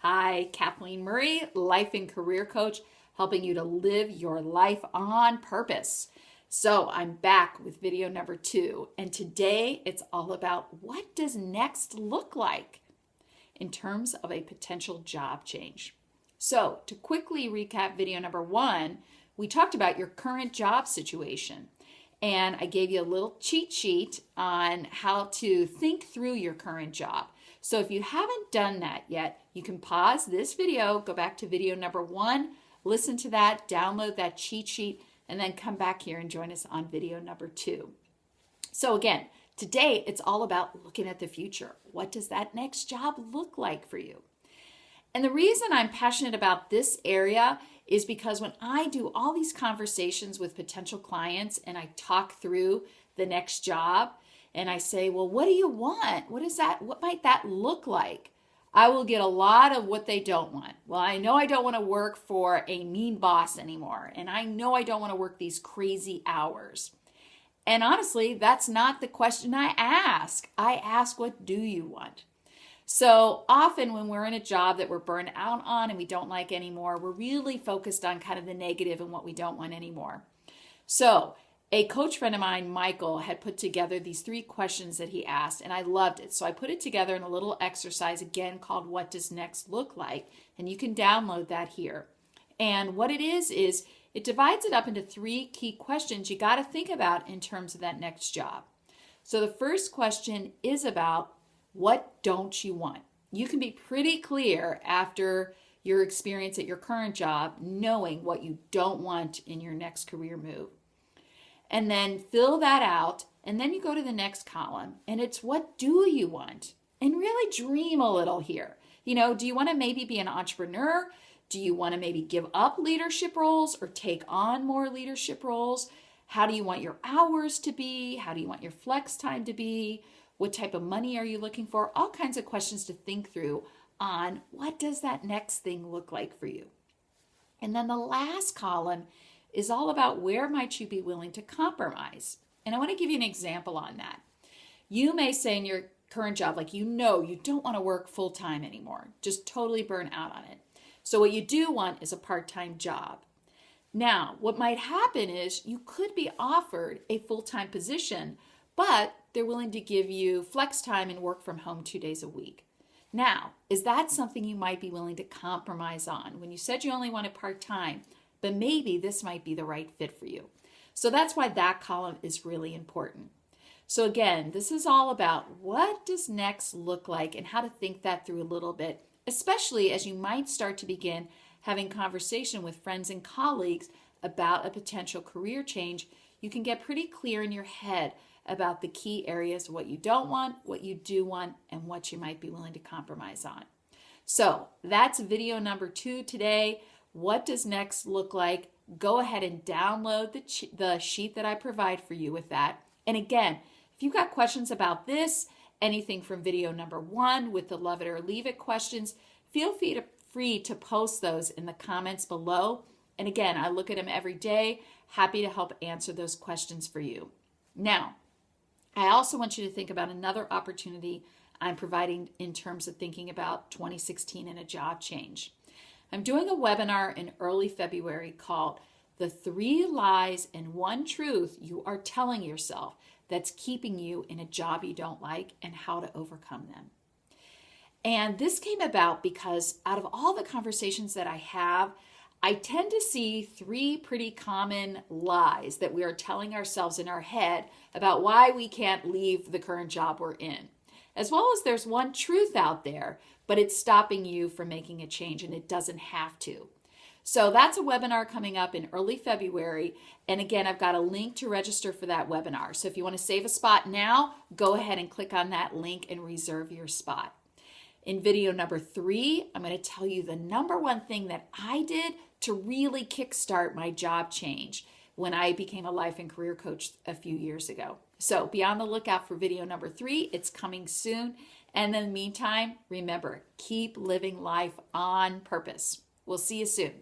I, Kathleen Murray, life and career coach, helping you to live your life on purpose. So I'm back with video number 2, and today it's all about what does next look like in terms of a potential job change. So to quickly recap video number 1, we talked about your current job situation, and I gave you a little cheat sheet on how to think through your current job. So if you haven't done that yet, you can pause this video, go back to video number 1, listen to that, download that cheat sheet, and then come back here and join us on video number 2. So again, today it's all about looking at the future. What does that next job look like for you? And the reason I'm passionate about this area is because when I do all these conversations with potential clients and I talk through the next job and I say, well, what do you want? What is that? What might that look like? I will get a lot of what they don't want. Well, I know I don't want to work for a mean boss anymore. And I know I don't want to work these crazy hours. And honestly, that's not the question I ask. I ask, what do you want? So often when we're in a job that we're burned out on and we don't like anymore, we're really focused on kind of the negative and what we don't want anymore. So a coach friend of mine, Michael, had put together these 3 questions that he asked, and I loved it. So I put it together in a little exercise, again, called What Does Next Look Like? And you can download that here. And what it is it divides it up into 3 key questions you got to think about in terms of that next job. So the first question is about what don't you want? You can be pretty clear after your experience at your current job, knowing what you don't want in your next career move. And then fill that out, and then you go to the next column, and it's what do you want? And really dream a little here. You know, do you want to maybe be an entrepreneur? Do you want to maybe give up leadership roles or take on more leadership roles? How do you want your hours to be? How do you want your flex time to be? What type of money are you looking for? All kinds of questions to think through on what does that next thing look like for you? And then the last column is all about where might you be willing to compromise. And I want to give you an example on that. You may say in your current job, like you don't want to work full-time anymore, just totally burn out on it. So what you do want is a part-time job. Now, what might happen is you could be offered a full-time position, but they're willing to give you flex time and work from home 2 days a week. Now, is that something you might be willing to compromise on? When you said you only wanted part-time, but maybe this might be the right fit for you. So that's why that column is really important. So again, this is all about what does next look like and how to think that through a little bit, especially as you might start to begin having conversation with friends and colleagues about a potential career change. You can get pretty clear in your head about the key areas of what you don't want, what you do want, and what you might be willing to compromise on. So that's video number 2 today. What does next look like? Go ahead and download the sheet that I provide for you with that. And again, if you've got questions about this, anything from video number 1 with the love it or leave it questions, feel free to post those in the comments below. And again, I look at them every day, happy to help answer those questions for you. Now, I also want you to think about another opportunity I'm providing in terms of thinking about 2016 and a job change. I'm doing a webinar in early February called The 3 Lies and 1 Truth You Are Telling Yourself That's Keeping You in a Job You Don't Like and How to Overcome Them. And this came about because out of all the conversations that I have, I tend to see 3 pretty common lies that we are telling ourselves in our head about why we can't leave the current job we're in. As well as there's 1 truth out there, but it's stopping you from making a change, and it doesn't have to. So that's a webinar coming up in early February. And again, I've got a link to register for that webinar. So if you want to save a spot now, go ahead and click on that link and reserve your spot. In video number 3, I'm going to tell you the number 1 thing that I did to really kickstart my job change when I became a life and career coach a few years ago. So be on the lookout for video number 3. It's coming soon. And in the meantime, remember, keep living life on purpose. We'll see you soon.